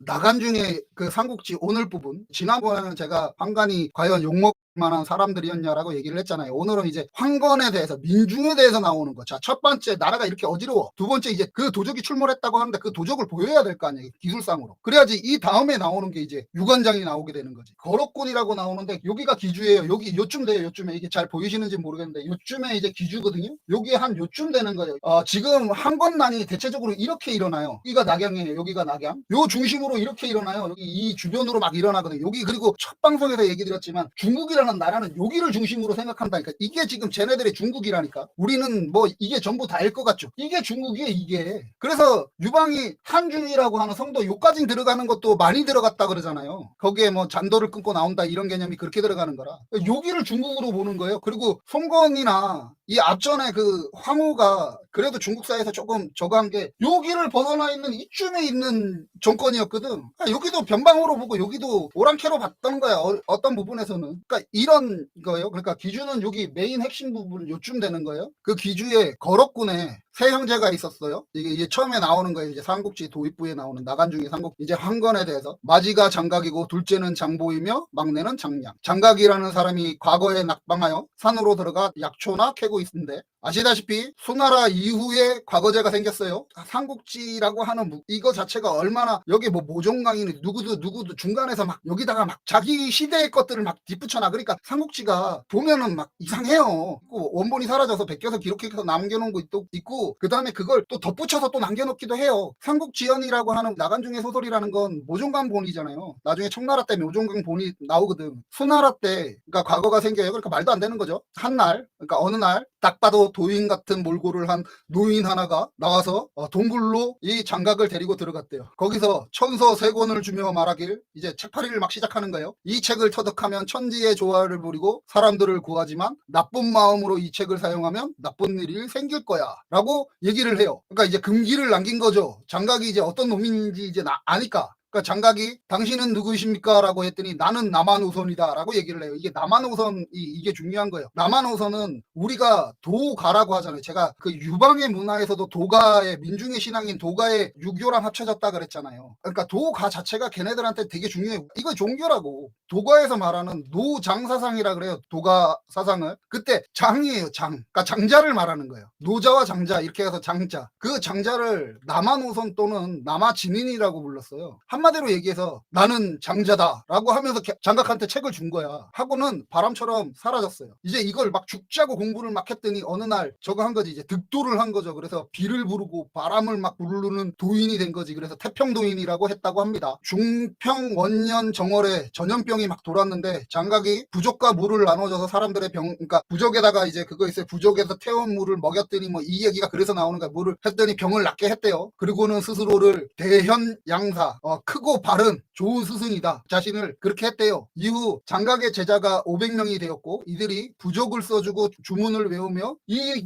나간중에 그 삼국지 오늘 부분, 지난번에는 제가 황관이 과연 욕먹을 만한 사람들이었냐라고 얘기를 했잖아요. 오늘은 이제 황건에 대해서, 민중에 대해서 나오는 거. 자, 첫 번째, 나라가 이렇게 어지러워. 두 번째, 이제 그 도적이 출몰했다고 하는데 그 도적을 보여야 될 거 아니에요, 기술상으로. 그래야지 이 다음에 나오는 게 이제 유관장이 나오게 되는 거지. 거록군이라고 나오는데 여기가 기주예요. 여기 요쯤 돼요. 요쯤에. 이게 잘 보이시는지 모르겠는데 요쯤에 이제 기주거든요. 여기 한 요쯤 되는 거예요. 지금 황건난이 대체적으로 이렇게 일어나요. 여기가 낙양이에요. 여기가 낙양. 요 중심으로 이렇게 일어나요. 여기 이 주변으로 막 일어나거든요. 여기, 그리고 첫 방송에서 얘기 드렸지만 중국이라는 나라는 여기를 중심으로 생각한다니까. 이게 지금 쟤네들의 중국이라니까. 우리는 뭐 이게 전부 다일 것 같죠. 이게 중국이에요, 이게. 그래서 유방이 한중이라고 하는 성도 요까지 들어가는 것도 많이 들어갔다 그러잖아요. 거기에 뭐 잔도를 끊고 나온다 이런 개념이 그렇게 들어가는 거라. 여기를 중국으로 보는 거예요. 그리고 송건이나 이 앞전에 그 황후가 그래도 중국사에서 조금 저거 한 게 여기를 벗어나 있는 이쯤에 있는 정권이었거든. 여기도 변방으로 보고 여기도 오랑캐로 봤던 거야. 어떤 부분에서는. 그러니까 이런 거예요. 그러니까 기주는 여기 메인 핵심 부분 요쯤 되는 거예요. 그 기주에 거럭군에 세 형제가 있었어요. 이게 처음에 나오는 거예요. 이제 삼국지 도입부에 나오는 나간중의 삼국, 이제 황건에 대해서. 마지가 장각이고 둘째는 장보이며 막내는 장량. 장각이라는 사람이 과거에 낙방하여 산으로 들어가 약초나 캐고 있는데, 아시다시피 수나라 이후에 과거제가 생겼어요. 삼국지라고 하는 이거 자체가 얼마나, 여기 뭐 모종강이니 누구도 중간에서 막 여기다가 막 자기 시대의 것들을 막 뒷붙여놔. 그러니까 삼국지가 보면은 막 이상해요. 원본이 사라져서 베껴서 기록해서 남겨놓은 거 있고 그 다음에 그걸 또 덧붙여서 또 남겨놓기도 해요. 삼국지연이라고 하는 나간중의 소설이라는 건 모종강 본이잖아요. 나중에 청나라 때 모종강 본이 나오거든. 수나라 때 그러니까 과거가 생겨요. 그러니까 말도 안 되는 거죠. 한날, 그러니까 어느 날 딱 봐도 도인 같은 몰골을 한 노인 하나가 나와서 동굴로 이 장각을 데리고 들어갔대요. 거기서 천서 세 권을 주며 말하길, 이제 책팔이를 막 시작하는 거예요. 이 책을 터득하면 천지의 조화를 부리고 사람들을 구하지만 나쁜 마음으로 이 책을 사용하면 나쁜 일이 생길 거야 라고 얘기를 해요. 그러니까 이제 금기를 남긴 거죠. 장각이 이제 어떤 놈인지 이제 아니까. 그러니까 장각이 당신은 누구십니까? 라고 했더니 나는 남한우선이다 라고 얘기를 해요. 이게 남한우선, 이게 중요한 거예요. 남한우선은 우리가 도가라고 하잖아요. 제가 그 유방의 문화에서도 도가의, 민중의 신앙인 도가의 유교랑 합쳐졌다 그랬잖아요. 그러니까 도가 자체가 걔네들한테 되게 중요해요. 이거 종교라고. 도가에서 말하는 노장사상이라 그래요. 도가 사상을. 그때 장이에요, 장. 그러니까 장자를 말하는 거예요. 노자와 장자 이렇게 해서 장자. 그 장자를 남한우선 또는 남아진인이라고 불렀어요. 한마디로 얘기해서 나는 장자다 라고 하면서 장각한테 책을 준 거야. 하고는 바람처럼 사라졌어요. 이제 이걸 막 죽자고 공부를 막 했더니 어느 날 저거 한 거지. 이제 득도를 한 거죠. 그래서 비를 부르고 바람을 막 부르는 도인이 된 거지. 그래서 태평도인이라고 했다고 합니다. 중평 원년 정월에 전염병이 막 돌았는데 장각이 부족과 물을 나눠줘서 사람들의 병, 그러니까 부족에다가 이제 그거 있어요. 부족에서 태운 물을 먹였더니 뭐 이 얘기가 그래서 나오는 거야. 물을 했더니 병을 낫게 했대요. 그리고는 스스로를 대현 양사, 크고 바른 좋은 스승이다, 자신을 그렇게 했대요. 이후 장각의 제자가 500명이 되었고 이들이 부족을 써주고 주문을 외우며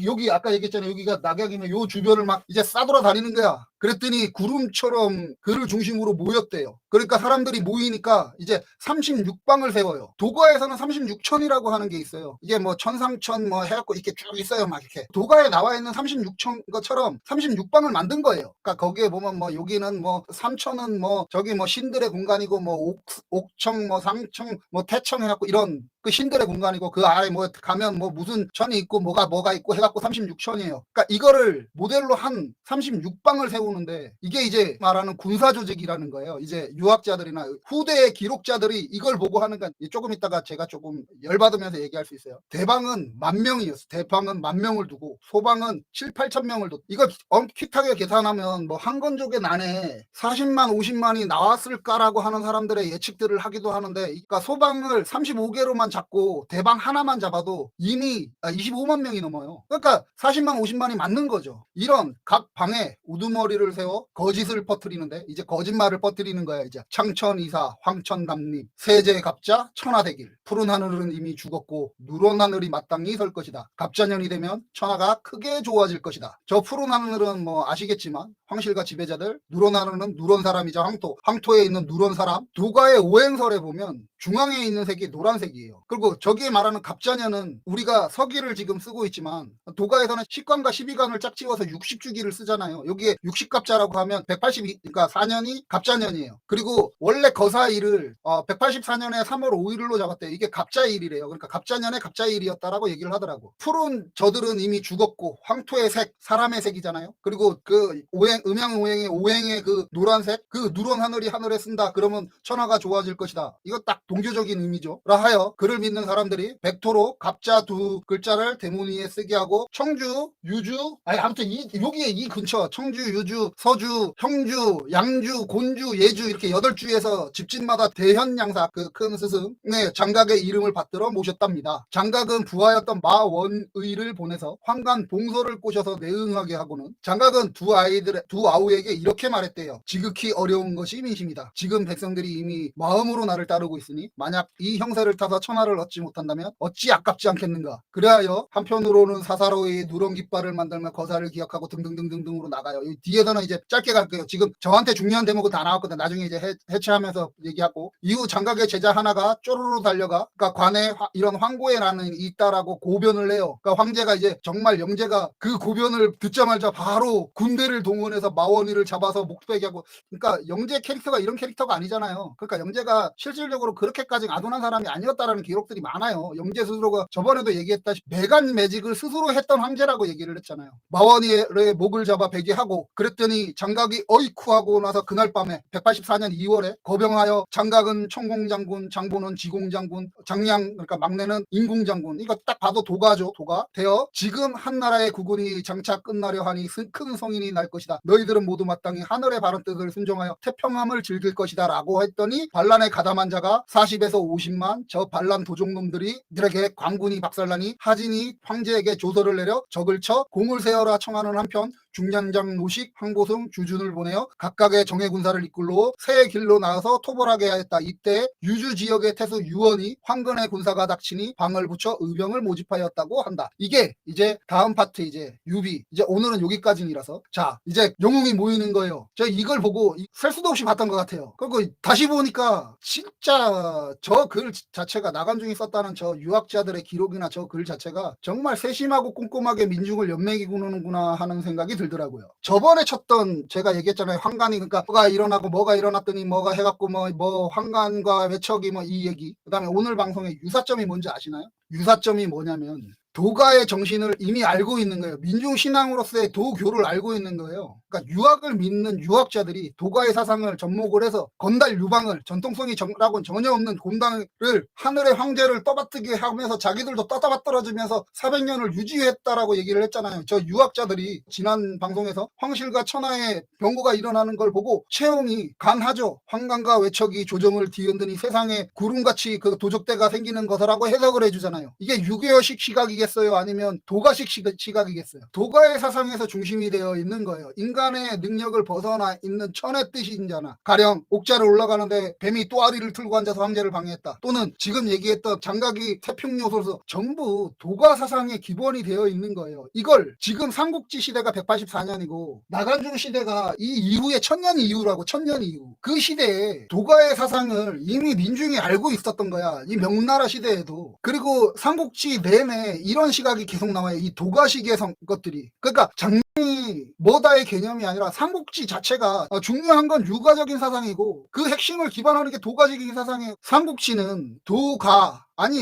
여기 아까 얘기했잖아요. 여기가 낙약이면 요 주변을 막 이제 싸돌아다니는 거야. 그랬더니 구름처럼 그를 중심으로 모였대요. 그러니까 사람들이 모이니까 이제 36방을 세워요. 도가에서는 36천이라고 하는 게 있어요. 이게 뭐 천상천 뭐 해갖고 이렇게 쭉 있어요. 막 이렇게 도가에 나와 있는 36천 것처럼 36방을 만든 거예요. 그러니까 거기에 보면 뭐 여기는 뭐 3천은 뭐 저기 뭐 신들의 공간이고 뭐 옥청 뭐 상청 뭐 태청 해갖고 이런 그 신들의 공간이고 그 아래 뭐 가면 뭐 무슨 천이 있고 뭐가 있고 해갖고 36천이에요. 그러니까 이거를 모델로 한 36방을 세우는데 이게 이제 말하는 군사조직이라는 거예요. 이제 유학자들이나 후대의 기록자들이 이걸 보고 하는 건 조금 있다가 제가 조금 열받으면서 얘기할 수 있어요. 대방은 10,000명이었어. 대방은 10,000명을 두고 소방은 7,000~8,000명을 두고 이걸 엄격하게 계산하면 뭐 한건족의 난에 40만 50만이 나왔을까라고 하는 사람들의 예측들을 하기도 하는데, 그러니까 소방을 35개로만 잡고 대방 하나만 잡아도 이미 25만 명이 넘어요. 그러니까 40만 50만이 맞는 거죠. 이런 각 방에 우두머리를 세워 거짓을 퍼뜨리는데, 이제 거짓말을 퍼뜨리는 거야. 이제 창천이사 황천담림 세제갑자 천하대길, 푸른 하늘은 이미 죽었고 누런 하늘이 마땅히 설 것이다. 갑자년이 되면 천하가 크게 좋아질 것이다. 저 푸른 하늘은 뭐 아시겠지만 황실과 지배자들, 누런 하늘은 누런 사람이자 황토에 있는 누런 사람. 도가의 오행설에 보면 중앙에 있는 색이 노란색이에요. 그리고 저기에 말하는 갑자년은 우리가 서기를 지금 쓰고 있지만 도가에서는 10관과 12관을 짝지어서 60주기를 쓰잖아요. 여기에 60갑자라고 하면 182, 그러니까 4년이 갑자년이에요. 그리고 원래 거사일을 184년에 3월 5일로 잡았대요. 이게 갑자일이래요. 그러니까 갑자년에 갑자일이었다라고 얘기를 하더라고. 푸른 저들은 이미 죽었고 황토의 색, 사람의 색이잖아요. 그리고 그 오행, 음양오행의 오행의 그 노란색, 그 누런 하늘이 하늘에 쓴다. 그러면 천하가 좋아질 것이다. 이거 딱 동교적인 의미죠. 라 하여 그를 믿는 사람들이 백토로 갑자 두 글자를 대문 위에 쓰게 하고 청주, 유주, 아니 아무튼 여기에 이 근처 청주, 유주, 서주, 형주, 양주, 곤주, 예주 이렇게 8주에서 집집마다 대현양사 그 큰 스승의 장각의 이름을 받들어 모셨답니다. 장각은 부하였던 마원의를 보내서 황간 봉서를 꼬셔서 내응하게 하고는 장각은 두 아우에게 이렇게 말했대요. 지극히 어려운 것이 민심이다. 지금 백성들이 이미 마음으로 나를 따르고 있으니 만약 이 형세를 타서 천하를 얻지 못한다면 어찌 아깝지 않겠는가. 그래하여 한편으로는 사사로이 누런 깃발을 만들며 거사를 기억하고 등등등등등으로 나가요. 이 뒤에서는 이제 짧게 갈게요. 지금 저한테 중요한 대목은 다 나왔거든. 나중에 이제 해체하면서 얘기하고 이후 장각의 제자 하나가 쪼르르 달려가 그러니까 관에 이런 황고에 나는 있다라고 고변을 해요. 그러니까 황제가 이제 정말 영제가 그 고변을 듣자마자 바로 군대를 동원해서 마원이를 잡아서 목베게 하고 그러니까 영제 캐릭터가 이런 캐릭터가 아니잖아요. 그러니까 영제가 실질적으로 그렇게까지 아둔한 사람이 아니었다라는 기록들이 많아요. 영제 스스로가 저번에도 얘기했다시피 매간 매직을 스스로 했던 황제라고 얘기를 했잖아요. 마원이의 목을 잡아 베게 하고 그랬더니 장각이 어이쿠 하고 나서 그날 밤에 184년 2월에 거병하여 장각은 총공장군, 장보는 지공장군, 장량 그러니까 막내는 인공장군 이거 딱 봐도 도가죠. 도가 되어 지금 한나라의 국군이 장차 끝나려 하니 큰 성인이 날 것이다. 너희들은 모두 마땅히 하늘의 바른 뜻을 순종하여 태평함을 즐길 것이다 라고 했더니 반란에 가담한 자가 40에서 50만 저 반란 도종놈들이들에게 광군이 박살나니 하진이 황제에게 조서를 내려 적을 쳐 공을 세워라 청하는 한편 중량장 노식, 황보승, 주준을 보내어 각각의 정예 군사를 이끌고 새 길로 나가서 토벌하게 하였다. 이때 유주 지역의 태수 유원이 황건의 군사가 닥치니 방을 붙여 의병을 모집하였다고 한다. 이게 이제 다음 파트 이제 유비 이제 오늘은 여기까지라서 자 이제 영웅이 모이는 거예요. 제가 이걸 보고 셀 수도 없이 봤던 것 같아요. 그리고 다시 보니까 진짜 저 글 자체가 나간중이 썼다는 저 유학자들의 기록이나 저 글 자체가 정말 세심하고 꼼꼼하게 민중을 연맥이구는구나 하는 생각이 들더라고요. 저번에 쳤던 제가 얘기했잖아요. 황간이 그러니까 뭐가 일어나고 뭐가 일어났더니 뭐가 해갖고 뭐 황간과 외척이 뭐 이 얘기. 그다음에 오늘 방송의 유사점이 뭔지 아시나요? 유사점이 뭐냐면 도가의 정신을 이미 알고 있는 거예요. 민중신앙으로서의 도교를 알고 있는 거예요. 그러니까 유학을 믿는 유학자들이 도가의 사상을 접목을 해서 건달 유방을 전통성이라고는 전혀 없는 곤당을 하늘의 황제를 떠받들게 하면서 자기들도 떠받들어주면서 400년을 유지했다라고 얘기를 했잖아요. 저 유학자들이 지난 방송에서 황실과 천하의 병고가 일어나는 걸 보고 채용이 간하죠. 황간과 외척이 조정을 뒤흔드니 세상에 구름같이 그 도적대가 생기는 것이라고 해석을 해주잖아요. 이게 유교식 시각이겠어요? 아니면 도가식 시각이겠어요? 도가의 사상에서 중심이 되어 있는 거예요. 인간의 능력을 벗어나 있는 천의 뜻이잖아. 가령 옥자를 올라가는데 뱀이 또아리를 틀고 앉아서 황제를 방해했다. 또는 지금 얘기했던 장각이 태평요소에서 전부 도가 사상의 기본이 되어 있는 거예요. 이걸 지금 삼국지 시대가 184년이고 나간중 시대가 이 이후에 1000년 이후라고 1000년 이후 그 시대에 도가의 사상을 이미 민중이 알고 있었던 거야. 이 명나라 시대에도. 그리고 삼국지 내내 이런 시각이 계속 나와요. 이 도가식의 것들이. 그러니까 장량이 뭐다의 개념이 아니라 삼국지 자체가 중요한 건 유가적인 사상이고 그 핵심을 기반하는 게 도가적인 사상이에요. 삼국지는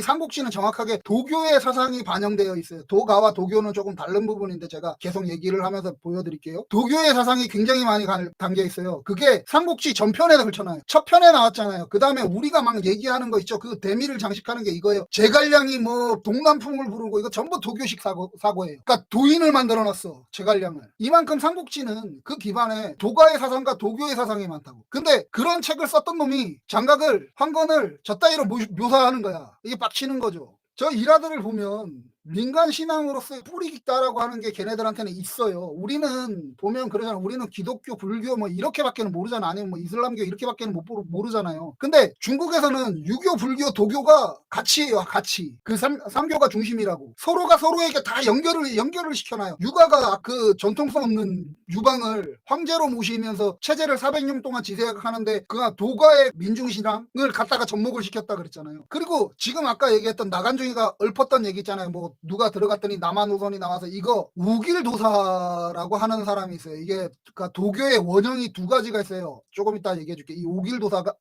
삼국지는 정확하게 도교의 사상이 반영되어 있어요. 도가와 도교는 조금 다른 부분인데 제가 계속 얘기를 하면서 보여드릴게요. 도교의 사상이 굉장히 많이 담겨 있어요. 그게 삼국지 전편에 걸쳐놔요. 첫 편에 나왔잖아요. 그 다음에 우리가 막 얘기하는 거 있죠. 그 대미를 장식하는 게 이거예요. 제갈량이 뭐 동남풍을 부르고 이거 전부 도교식 사고예요. 그러니까 도인을 만들어놨어. 제갈량을. 이만큼 삼국지는 그 기반에 도가의 사상과 도교의 사상이 많다고. 근데 그런 책을 썼던 놈이 장각을 황건을 저 따위로 묘사하는 거야. 이게 빡치는 거죠. 저 일화들을 보면 민간 신앙으로서의 뿌리 깊다라고 하는 게 걔네들한테는 있어요. 우리는 보면 그러잖아. 우리는 기독교, 불교 뭐 이렇게밖에는 모르잖아. 아니면 뭐 이슬람교 이렇게밖에는 모르잖아요. 근데 중국에서는 유교, 불교, 도교가 같이 해요. 같이. 그 삼교가 중심이라고. 서로가 서로에게 다 연결을 시켜놔요. 육아가 그 전통성 없는 유방을 황제로 모시면서 체제를 400년 동안 지배하는데 그가 도가의 민중신앙을 갖다가 접목을 시켰다 그랬잖아요. 그리고 지금 아까 얘기했던 나간중이가 읊었던 얘기 있잖아요. 뭐 누가 들어갔더니 남한우선이 나와서 이거 우길도사라고 하는 사람이 있어요. 이게 그러니까 도교의 원형이 두 가지가 있어요. 조금 이따 얘기해줄게. 이 우길도사가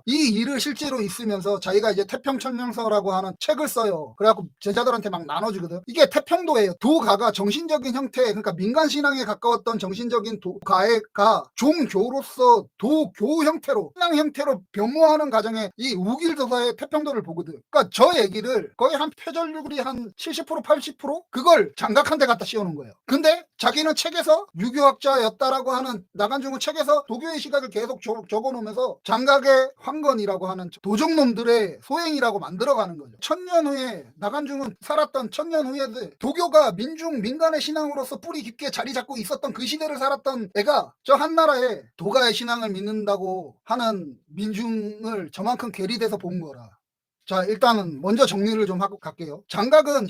이 일을 실제로 있으면서 자기가 이제 태평천명서라고 하는 책을 써요. 그래갖고 제자들한테 막 나눠주거든. 이게 태평도예요. 도가가 정신적인 형태, 그러니까 민간신앙에 가까웠던 정신적인 도가가 종교로서 도교 형태로 신앙 형태로 변모하는 과정에 이 우길도사의 태평도를 보거든. 그러니까 저 얘기를 거의 한 표절률이 한 70% 80% 그걸 장각한 데 갖다 씌우는 거예요. 근데 자기는 책에서 유교학자였다라고 하는 나간중은 책에서 도교의 시각을 계속 적어놓으면서 장각의 황건이라고 하는 도적놈들의 소행이라고 만들어가는 거죠. 1000년 후에 나간중은 살았던 1000년 후에 도교가 민간의 신앙으로서 뿌리 깊게 자리 잡고 있었던 그 시대를 살았던 애가 저 한나라에 도가의 신앙을 믿는다고 하는 민중을 저만큼 괴리돼서 본 거라. 자, 일단은 먼저 정리를 좀 하고 갈게요. 장각은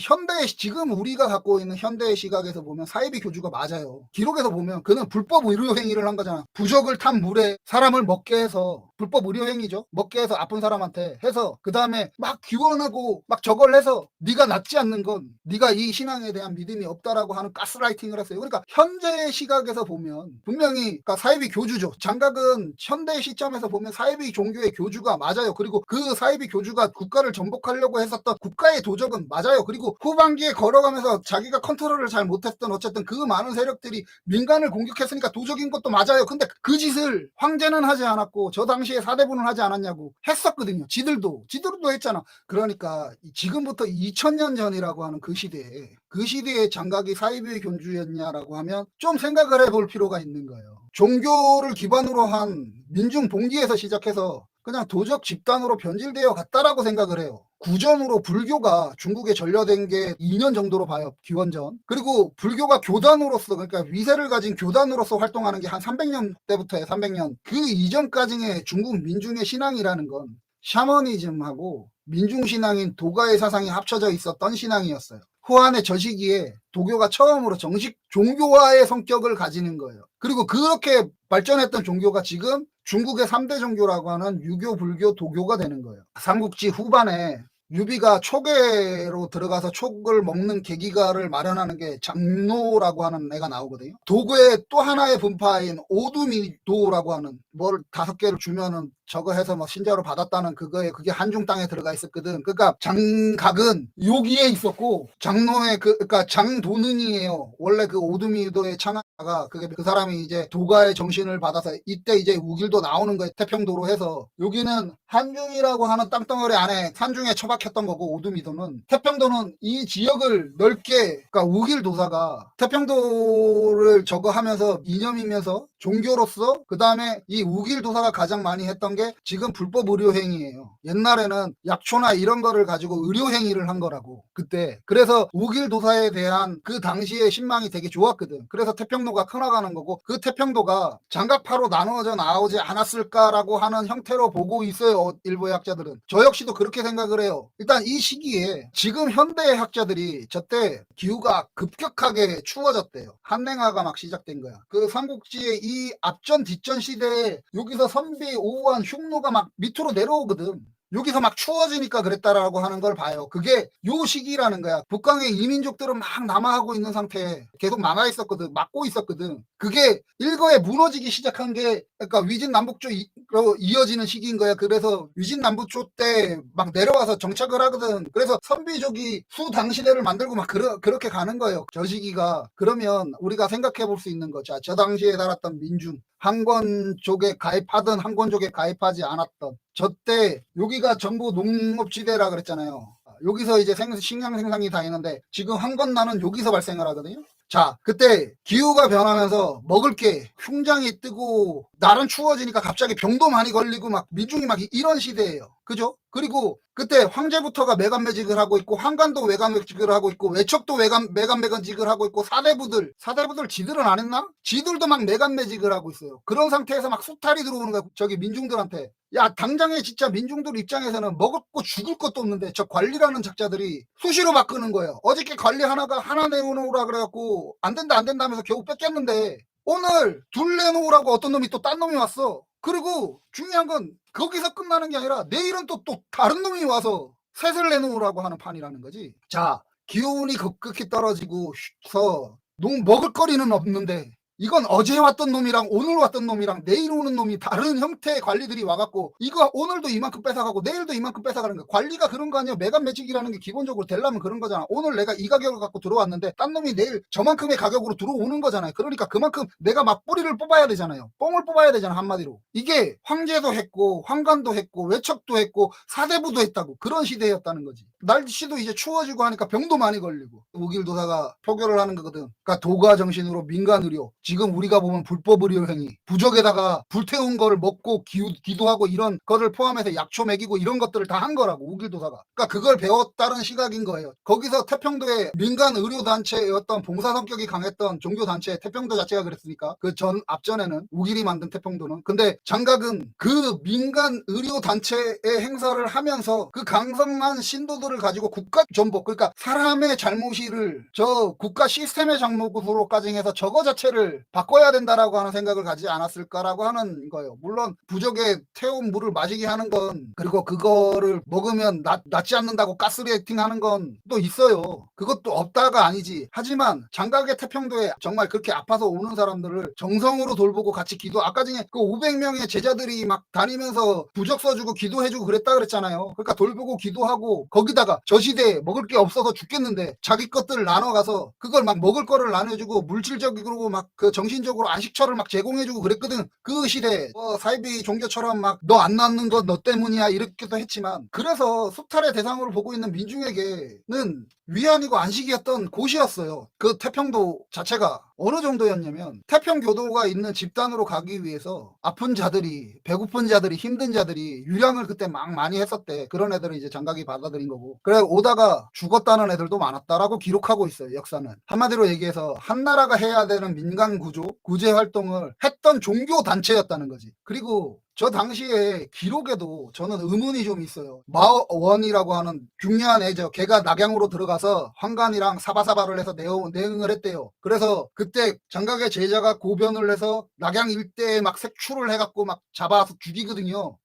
지금 우리가 갖고 있는 현대의 시각에서 보면 사이비 교주가 맞아요. 기록에서 보면 그는 불법 의료행위를 한 거잖아. 부적을 탄 물에 사람을 먹게 해서 불법 의료행위죠. 먹게 해서 아픈 사람한테 해서 그 다음에 막 기원하고 막 저걸 해서 네가 낫지 않는 건 네가 이 신앙에 대한 믿음이 없다라고 하는 가스라이팅을 했어요. 그러니까 현재의 시각에서 보면 분명히 그러니까 사이비 교주죠. 장각은 현대의 시점에서 보면 사이비 종교의 교주가 맞아요. 그리고 그 사이비 교주가 국가를 전복하려고 했었던 국가의 도적은 맞아요. 그리고 후반기에 걸어가면서 자기가 컨트롤을 잘 못했던 어쨌든 그 많은 세력들이 민간을 공격했으니까 도적인 것도 맞아요. 근데 그 짓을 황제는 하지 않았고 저 당시에 사대부는 하지 않았냐고 했었거든요. 지들도 했잖아. 그러니까 지금부터 2000년 전이라고 하는 그 시대에 장각이 사이비 교주였냐라고 하면 좀 생각을 해볼 필요가 있는 거예요. 종교를 기반으로 한 민중 봉기에서 시작해서 그냥 도적 집단으로 변질되어 갔다라고 생각을 해요. 구전으로 불교가 중국에 전려된 게 2년 정도로 봐요. 기원전. 그리고 불교가 교단으로서 그러니까 위세를 가진 교단으로서 활동하는 게 한 300년 때부터예요. 300년. 그 이전까지의 중국 민중의 신앙이라는 건 샤머니즘하고 민중신앙인 도가의 사상이 합쳐져 있었던 신앙이었어요. 후한의 저 시기에 도교가 처음으로 정식 종교화의 성격을 가지는 거예요. 그리고 그렇게 발전했던 종교가 지금 중국의 3대 종교라고 하는 유교, 불교, 도교가 되는 거예요. 삼국지 후반에 유비가 촉에로 들어가서 촉을 먹는 계기가를 마련하는 게 장노라고 하는 애가 나오거든요. 도구의 또 하나의 분파인 오두미도라고 하는 뭘 5개를 주면은 저거 해서 뭐 신자로 받았다는 그게 한중 땅에 들어가 있었거든. 그러니까 장각은 여기에 있었고 장노의 그러니까 장도능이에요. 원래 그 오두미도의 창하가 그 사람이 이제 도가의 정신을 받아서 이때 이제 우길도 나오는 거예요. 태평도로 해서 여기는 한중이라고 하는 땅덩어리 안에 산중에 처박혔던 거고 오두미도는 태평도는 이 지역을 넓게 그러니까 우길도사가 태평도를 저거 하면서 이념이면서 종교로서 그 다음에 이 우길도사가 가장 많이 했던 게 지금 불법 의료행위예요. 옛날에는 약초나 이런 거를 가지고 의료행위를 한 거라고 그때. 그래서 우길도사에 대한 그 당시의 신망이 되게 좋았거든. 그래서 태평도가 커나가는 거고 그 태평도가 장각파로 나누어져 나오지 않았을까라고 하는 형태로 보고 있어요. 일부의 학자들은. 저 역시도 그렇게 생각을 해요. 일단 이 시기에 지금 현대의 학자들이 저때 기후가 급격하게 추워졌대요. 한랭화가 막 시작된 거야. 그 삼국지의 이 앞전 뒷전 시대에 여기서 선비 오후한 흉노가 막 밑으로 내려오거든. 여기서 막 추워지니까 그랬다라고 하는 걸 봐요. 그게 요 시기라는 거야. 북강의 이민족들은 막 남하하고 있는 상태에 계속 남아 있었거든. 막고 있었거든. 그게 일거에 무너지기 시작한 게 그러니까 위진남북조로 이어지는 시기인 거야. 그래서 위진남북조 때 막 내려와서 정착을 하거든. 그래서 선비족이 수당시대를 만들고 막 그렇게 가는 거예요. 저 시기가. 그러면 우리가 생각해 볼 수 있는 거죠. 저 당시에 살았던 민중. 한권족에 가입하든 한권족에 가입하지 않았던 저때 여기가 전부 농업지대라 그랬잖아요. 여기서 이제 식량 생산이 다 있는데 지금 한건나는 여기서 발생을 하거든요. 자, 그때 기후가 변하면서 먹을 게 흉장이 뜨고 날은 추워지니까 갑자기 병도 많이 걸리고 막 민중이 막 이런 시대예요. 그죠? 그리고 그때 황제부터가 매간매직을 하고 있고 환관도 매간매직을 하고 있고 외척도 매간매직을 하고 있고 사대부들 지들은 안 했나? 지들도 막 매간매직을 하고 있어요. 그런 상태에서 막 수탈이 들어오는 거야. 저기 민중들한테. 야, 당장에 진짜 민중들 입장에서는 먹을 거 죽을 것도 없는데 저 관리라는 작자들이 수시로 바꾸는 거예요. 어저께 관리 하나 내놓으라 그래갖고 안 된다 하면서 겨우 뺏겼는데 오늘 둘 내놓으라고 어떤 놈이 또 딴 놈이 왔어. 그리고 중요한 건 거기서 끝나는 게 아니라 내일은 또 다른 놈이 와서 셋을 내놓으라고 하는 판이라는 거지. 자, 기온이 급격히 떨어지고서 너무 먹을 거리는 없는데 이건 어제 왔던 놈이랑 오늘 왔던 놈이랑 내일 오는 놈이 다른 형태의 관리들이 와갖고 이거 오늘도 이만큼 뺏어가고 내일도 이만큼 뺏어가는 거야. 관리가 그런 거 아니야. 매간 매직이라는 게 기본적으로 되려면 그런 거잖아. 오늘 내가 이 가격을 갖고 들어왔는데 딴 놈이 내일 저만큼의 가격으로 들어오는 거잖아요. 그러니까 그만큼 내가 막 뿌리를 뽑아야 되잖아요. 뽕을 뽑아야 되잖아, 한마디로. 이게 황제도 했고 황관도 했고 외척도 했고 사대부도 했다고. 그런 시대였다는 거지. 날씨도 이제 추워지고 하니까 병도 많이 걸리고. 우길도사가 표결을 하는 거거든. 그러니까 도가 정신으로 민간 의료. 지금 우리가 보면 불법 의료 행위, 부적에다가 불태운 거를 먹고 기도하고 이런 거를 포함해서 약초 먹이고 이런 것들을 다 한 거라고, 우길도사가. 그러니까 그걸 배웠다는 시각인 거예요. 거기서 태평도의 민간 의료 단체였던 봉사 성격이 강했던 종교 단체 태평도 자체가 그랬으니까 그 앞전에는 우길이 만든 태평도는. 근데 장각은 그 민간 의료 단체의 행사를 하면서 그 강성한 신도들을 가지고 국가 전복, 그러니까 사람의 잘못을 저 국가 시스템의 잘못으로까지 해서 저거 자체를 바꿔야 된다라고 하는 생각을 가지지 않았을까라고 하는 거예요. 물론 부적에 태운 물을 마시게 하는 건, 그리고 그거를 먹으면 낫지 않는다고 가스레이팅 하는 건 또 있어요. 그것도 없다가 아니지. 하지만 장각의 태평도에 정말 그렇게 아파서 오는 사람들을 정성으로 돌보고 같이 기도, 아까 전에 그 500명의 제자들이 막 다니면서 부적 써주고 기도해주고 그랬다 그랬잖아요. 그러니까 돌보고 기도하고, 거기다가 저 시대에 먹을 게 없어서 죽겠는데 자기 것들을 나눠가서 그걸 막 먹을 거를 나눠주고 물질적으로 막 그 정신적으로 안식처를 막 제공해주고 그랬거든. 그 시대에 사이비 종교처럼 막 너 안 낳는 건 너 때문이야 이렇게도 했지만, 그래서 수탈의 대상으로 보고 있는 민중에게는 위안이고 안식이었던 곳이었어요. 그 태평도 자체가 어느 정도였냐면, 태평교도가 있는 집단으로 가기 위해서 아픈 자들이, 배고픈 자들이, 힘든 자들이 유량을 그때 막 많이 했었대. 그런 애들을 이제 장각이 받아들인 거고, 그래 오다가 죽었다는 애들도 많았다라고 기록하고 있어요, 역사는. 한마디로 얘기해서 한 나라가 해야 되는 민간 구제 활동을 했던 종교 단체였다는 거지. 그리고 저 당시에 기록에도 저는 의문이 좀 있어요. 마원이라고 하는 중요한 애죠. 걔가 낙양으로 들어가서 황간이랑 사바사바를 해서 내응을 했대요. 그래서 그때 장각의 제자가 고변을 해서 낙양 일대에 막 색출을 해갖고 막 잡아서 죽이거든요.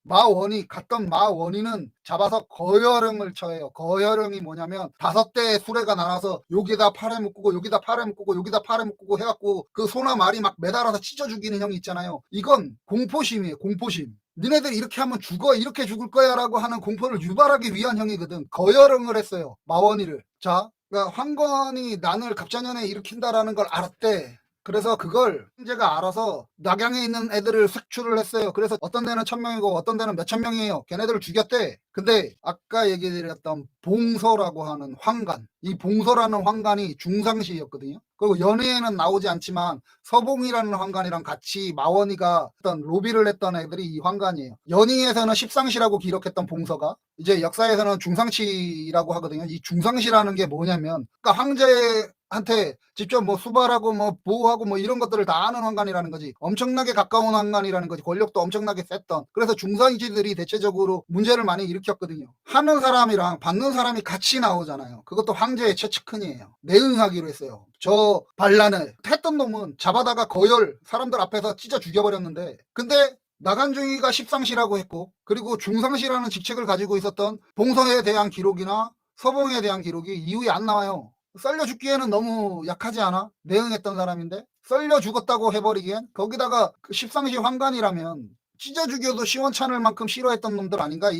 갔던 마원이는 잡아서 거열형을 처해요. 거열형이 뭐냐면 5대의 수레가 나눠서 여기다 팔에 묶고 여기다 팔에 묶고 여기다 팔에 묶고 해갖고 그 소나 말이 막 매달아서 찢어 죽이는 형이 있잖아요. 이건 공포심이에요, 공포심. 니네들 이렇게 하면 죽어, 이렇게 죽을 거야 라고 하는 공포를 유발하기 위한 형이거든. 거열형을 했어요, 마원이를. 자, 그러니까 황건이 난을 갑자년에 일으킨다라는 걸 알았대. 그래서 그걸 황제가 알아서 낙양에 있는 애들을 색출을 했어요. 그래서 어떤 데는 1000명이고 어떤 데는 몇천 명이에요. 걔네들을 죽였대. 근데 아까 얘기드렸던 봉서라고 하는 황간, 이 봉서라는 황간이 중상시였거든요. 그리고 연예에는 나오지 않지만 서봉이라는 황간이랑 같이 마원이가 어떤 로비를 했던 애들이 이 황간이에요. 연희에서는 십상시라고 기록했던 봉서가 이제 역사에서는 중상시라고 하거든요. 이 중상시라는 게 뭐냐면, 그러니까 황제한테 직접 뭐 수발하고 뭐 보호하고 뭐 이런 것들을 다 아는 황간이라는 거지. 엄청나게 가까운 황간이라는 거지. 권력도 엄청나게 셌던. 그래서 중상시들이 대체적으로 문제를 많이 일으켰거든요. 하는 사람이랑 받는 사람이 같이 나오잖아요. 그것도 황제의 최측근이에요. 내응하기로 했어요. 저 반란을 했던 놈은 잡아다가 거열 사람들 앞에서 찢어 죽여버렸는데, 근데 나간중이가 십상시라고 했고, 그리고 중상시라는 직책을 가지고 있었던 봉서에 대한 기록이나 서봉에 대한 기록이 이후에 안 나와요. 썰려 죽기에는 너무 약하지 않아? 내응했던 사람인데 썰려 죽었다고 해버리기엔. 거기다가 그 십상시 황간이라면 찢어 죽여도 시원찮을 만큼 싫어했던 놈들 아닌가?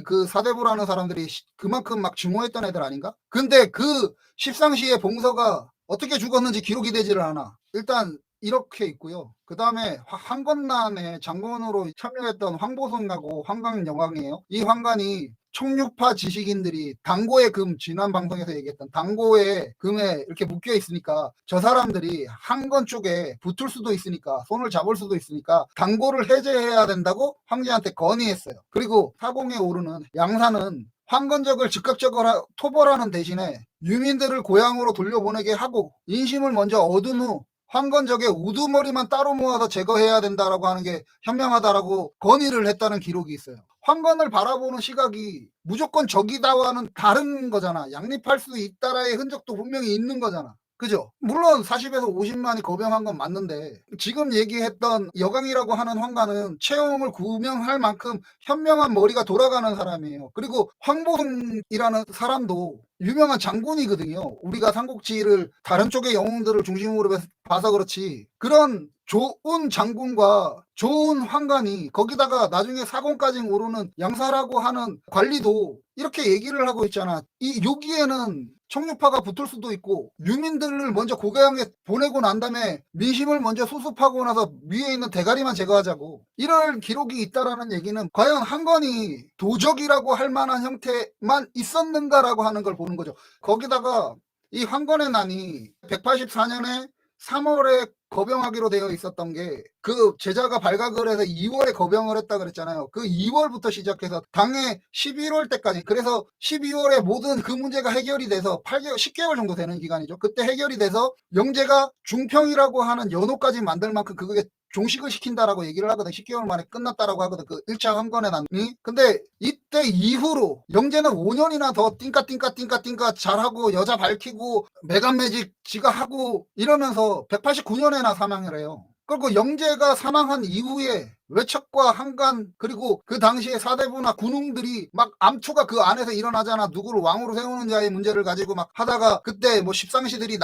그 사대부라는 사람들이 그만큼 막 증오했던 애들 아닌가? 근데 그 십상시의 봉서가 어떻게 죽었는지 기록이 되지를 않아. 일단 이렇게 있고요. 그다음에 황건난에 장군으로 참여했던 황보성하고 황강영왕이에요. 이 황관이 청류파 지식인들이 당고의 금, 지난 방송에서 얘기했던 당고의 금에 이렇게 묶여 있으니까 저 사람들이 한건 쪽에 붙을 수도 있으니까, 손을 잡을 수도 있으니까 당고를 해제해야 된다고 황제한테 건의했어요. 그리고 사공에 오르는 양산은 황건적을 즉각적으로 토벌하는 대신에 유민들을 고향으로 돌려보내게 하고 인심을 먼저 얻은 후 황건적의 우두머리만 따로 모아서 제거해야 된다라고 하는 게 현명하다라고 건의를 했다는 기록이 있어요. 황건을 바라보는 시각이 무조건 적이다와는 다른 거잖아. 양립할 수 있다라의 흔적도 분명히 있는 거잖아. 그죠? 물론 40에서 50만이 거병한 건 맞는데 지금 얘기했던 여강이라고 하는 황관은 채용을 구명할 만큼 현명한 머리가 돌아가는 사람이에요. 그리고 황보성이라는 사람도 유명한 장군이거든요. 우리가 삼국지를 다른 쪽의 영웅들을 중심으로 봐서 그렇지, 그런 좋은 장군과 좋은 황관이 거기다가 나중에 사공까지 오르는 양사라고 하는 관리도 이렇게 얘기를 하고 있잖아. 여기에는 청류파가 붙을 수도 있고 유민들을 먼저 고향에 보내고 난 다음에 민심을 먼저 수습하고 나서 위에 있는 대가리만 제거하자고, 이럴 기록이 있다라는 얘기는 과연 한건이 도적이라고 할 만한 형태만 있었는가라고 하는 걸 보는 거죠. 거기다가 이 황건의 난이 184년에 3월에 거병하기로 되어 있었던 게 그 제자가 발각을 해서 2월에 거병을 했다 그랬잖아요. 그 2월부터 시작해서 당해 11월 때까지, 그래서 12월에 모든 그 문제가 해결이 돼서 8개월, 10개월 정도 되는 기간이죠. 그때 해결이 돼서 영제가 중평이라고 하는 연호까지 만들 만큼 그게 종식을 시킨다라고 얘기를 하거든. 10개월 만에 끝났다라고 하거든. 그 1차 황건의 난이. 근데 이때 이후로 영제는 5년이나 더 띵까 잘하고 여자 밝히고 매간매직 지가 하고 이러면서 189년에나 사망을 해요. 그리고 영제가 사망한 이후에 외척과 한간 그리고 그 당시에 사대부나 군웅들이 막 암투가 그 안에서 일어나잖아. 누구를 왕으로 세우는 자의 문제를 가지고 막 하다가 그때 뭐 십상시들이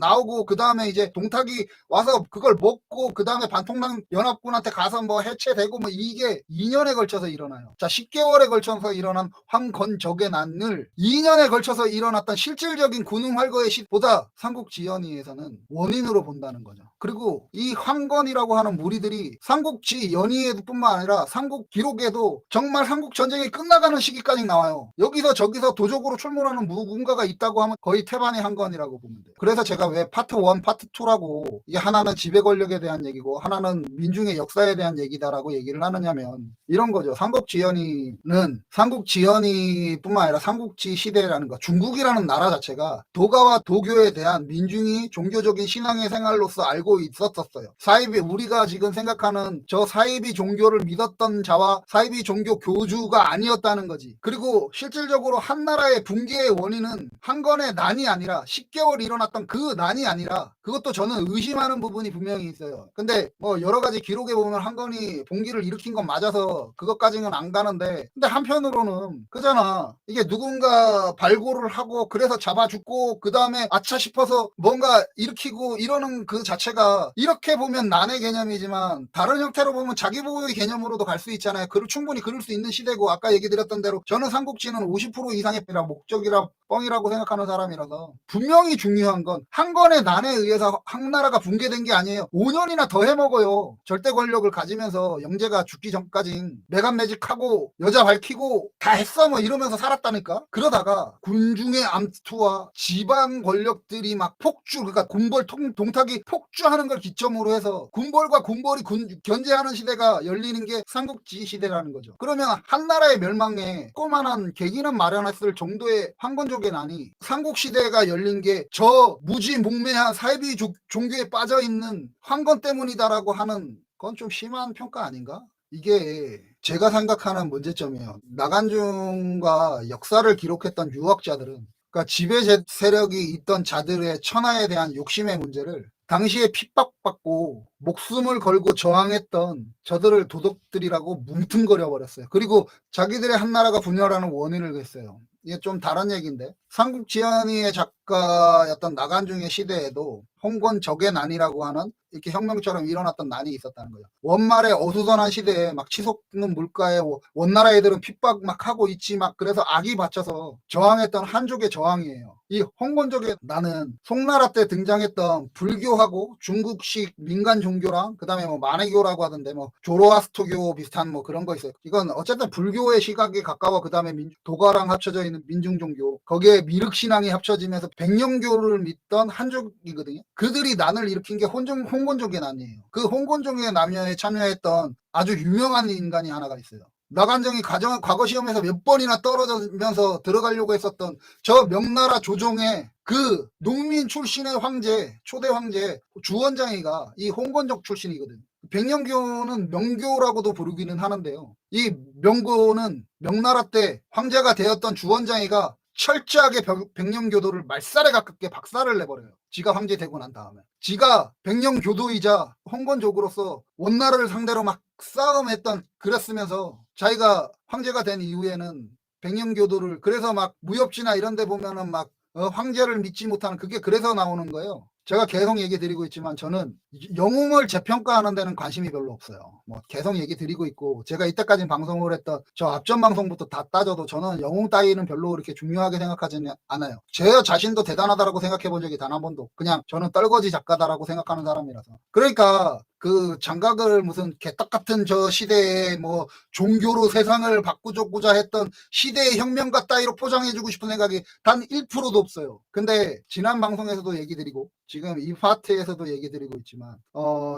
나오고 그 다음에 이제 동탁이 와서 그걸 먹고 그 다음에 반통당 연합군한테 가서 뭐 해체되고 뭐 이게 2년에 걸쳐서 일어나요. 자, 10개월에 걸쳐서 일어난 황건적의 난을 2년에 걸쳐서 일어났던 실질적인 군웅 활거의 시보다 삼국지연의에서는 원인으로 본다는 거죠. 그리고 이 황건이라고 하는 무리들이 삼국지 연의에뿐만 아니라 삼국 기록에도 정말 삼국 전쟁이 끝나가는 시기까지 나와요. 여기서 저기서 도적으로 출몰하는 누군가가 있다고 하면 거의 태반의 한건이라고 보면 돼요. 그래서 제가 왜 파트 1, 파트 2라고, 이게 하나는 지배 권력에 대한 얘기고 하나는 민중의 역사에 대한 얘기다라고 얘기를 하느냐면 이런 거죠. 삼국지연의는 삼국지연의뿐만 아니라 삼국지 시대라는 거, 중국이라는 나라 자체가 도가와 도교에 대한 민중이 종교적인 신앙의 생활로서 알고 있었어요. 사이비, 우리가 지금 생각하는 저 사이비 종교를 믿었던 자와 사이비 종교 교주가 아니었다는 거지. 그리고 실질적으로 한 나라의 붕괴의 원인은 한건의 난이 아니라 10개월 일어났던 그 난이 아니라, 그것도 저는 의심하는 부분이 분명히 있어요. 근데 뭐 여러 가지 기록에 보면 한건이 봉기를 일으킨 건 맞아서 그것까지는 안 가는데, 근데 한편으로는 그잖아. 이게 누군가 발굴을 하고 그래서 잡아 죽고 그 다음에 아차 싶어서 뭔가 일으키고 이러는 그 자체가 이렇게 보면 난의 개념이지만 다른 형태로 보면 자기 보호의 개념으로도 갈 수 있잖아요. 충분히 그럴 수 있는 시대고, 아까 얘기 드렸던 대로 저는 삼국지는 50% 이상의 목적이라 뻥이라고 생각하는 사람이라서, 분명히 중요한 건 한건의 난에 의해서 한나라가 붕괴된 게 아니에요. 5년이나 더 해먹어요. 절대 권력을 가지면서 영제가 죽기 전까지 매간매직하고 여자 밝히고 다 했어 뭐 이러면서 살았다니까. 그러다가 군중의 암투와 지방 권력들이 막 폭주, 그러니까 군벌 동탁이 폭주하는 걸 기점으로 해서 군벌과 군벌이 견제하는 시대가 열리는 게 삼국지 시대라는 거죠. 그러면 한나라의 멸망에 꼬만한 계기는 마련했을 정도의 황건적의 난이 삼국시대가 열린 게 저 무지몽매한 사이비 종교에 빠져있는 황건 때문이다라고 하는 건 좀 심한 평가 아닌가? 이게 제가 생각하는 문제점이에요. 나간중과 역사를 기록했던 유학자들은, 그러니까 지배 세력이 있던 자들의 천하에 대한 욕심의 문제를 당시에 핍박받고 목숨을 걸고 저항했던 저들을 도덕들이라고 뭉뚱그려 버렸어요. 그리고 자기들의 한나라가 분열하는 원인을 했어요. 이게 좀 다른 얘기인데, 삼국지연의의 작가였던 나간중의 시대에도 홍건적의 난이라고 하는 이렇게 혁명처럼 일어났던 난이 있었다는 거예요. 원말의 어수선한 시대에 막 치솟는 물가에 원나라 애들은 핍박 막 하고 있지 막, 그래서 악이 받쳐서 저항했던 한족의 저항이에요. 이 홍건적에 나는 송나라 때 등장했던 불교하고 중국식 민간 종교랑 그다음에 뭐 마네교라고 하던데 뭐 조로아스토교 비슷한 뭐 그런 거 있어요. 이건 어쨌든 불교의 시각에 가까워. 그다음에 도가랑 합쳐져 있는 민중 종교. 거기에 미륵 신앙이 합쳐지면서 백령교를 믿던 한족이거든요. 그들이 난을 일으킨 게 홍건적의 난이에요. 그 홍건적의 난에 참여했던 아주 유명한 인간이 하나가 있어요. 나간정이 과거 시험에서 몇 번이나 떨어지면서 들어가려고 했었던 저 명나라 조정의 그 농민 출신의 황제, 초대 황제 주원장이가 이 홍건적 출신이거든. 백령교는 명교라고도 부르기는 하는데요. 이 명교는 명나라 때 황제가 되었던 주원장이가 철저하게 백령교도를 말살에 가깝게 박살을 내버려요. 지가 황제 되고 난 다음에. 지가 백령교도이자 홍건족으로서 원나라를 상대로 막 싸움했던 그랬으면서 자기가 황제가 된 이후에는 백령교도를 그래서 막 무협지나 이런 데 보면은 막 황제를 믿지 못하는 그게 그래서 나오는 거예요. 제가 계속 얘기 드리고 있지만 저는 영웅을 재평가하는 데는 관심이 별로 없어요. 뭐 계속 얘기 드리고 있고 제가 이때까지 방송을 했던 저 앞전 방송부터 다 따져도 저는 영웅 따위는 별로 그렇게 중요하게 생각하지는 않아요. 제 자신도 대단하다라고 생각해 본 적이 단 한 번도. 그냥 저는 떨거지 작가다라고 생각하는 사람이라서. 그러니까 그 장각을 무슨 개떡 같은 저 시대에 뭐 종교로 세상을 바꾸고자 했던 시대의 혁명가 따위로 포장해주고 싶은 생각이 단 1%도 없어요. 근데 지난 방송에서도 얘기 드리고 지금 이 파트에서도 얘기 드리고 있지만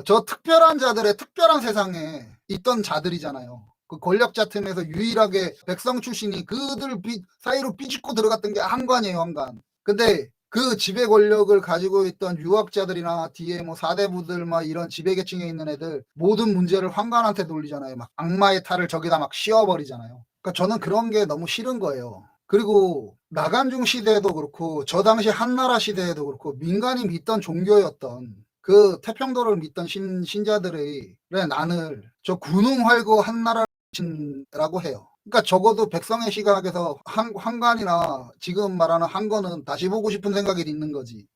저 특별한 자들의 특별한 세상에 있던 자들이잖아요. 그 권력자 틈에서 유일하게 백성 출신이 그들 사이로 삐집고 들어갔던 게 한관이에요, 한관. 근데 그 지배 권력을 가지고 있던 유학자들이나 뒤에 뭐 사대부들 막 이런 지배계층에 있는 애들 모든 문제를 황관한테 돌리잖아요. 막 악마의 탈을 저기다 막 씌워버리잖아요. 그러니까 저는 그런 게 너무 싫은 거예요. 그리고 나간중 시대에도 그렇고 저 당시 한나라 시대에도 그렇고 민간이 믿던 종교였던 그 태평도를 믿던 신자들의 난을 저 군웅활구 한나라라고 해요. 그러니까 적어도 백성의 시각에서 한관이나 지금 말하는 한건은 다시 보고 싶은 생각이 있는 거지.